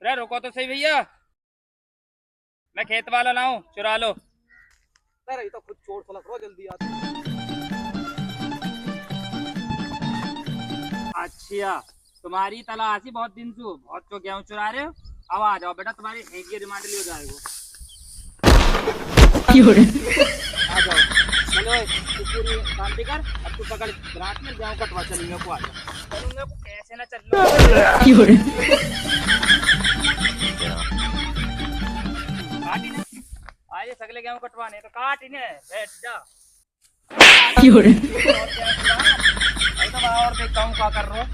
अरे रुको तो सही भैया, मैं खेत वाला लाऊं, चुरा लो। अरे ये तो खुद चोर सलक रहो, जल्दी आ। अच्छा, तुम्हारी तलाशी बहुत दिन से, बहुत तो गेहूं चुरा रहे हो। अब आ जाओ बेटा, तुम्हारी एक ही रिमांड लिया जाएगा। आ जाओ, चलो पूरी शांति कर। अब तू पकड़ रात में गेहूं कटवा, चलेंगे को आ जाओ। चलूंगा को कैसे ना चल लो। काट ही ना, आज सगले गेहूं कटवाने तो काट ही ने, बैठ जा। अरे तो और देखता हूँ क्या कर रहे हो।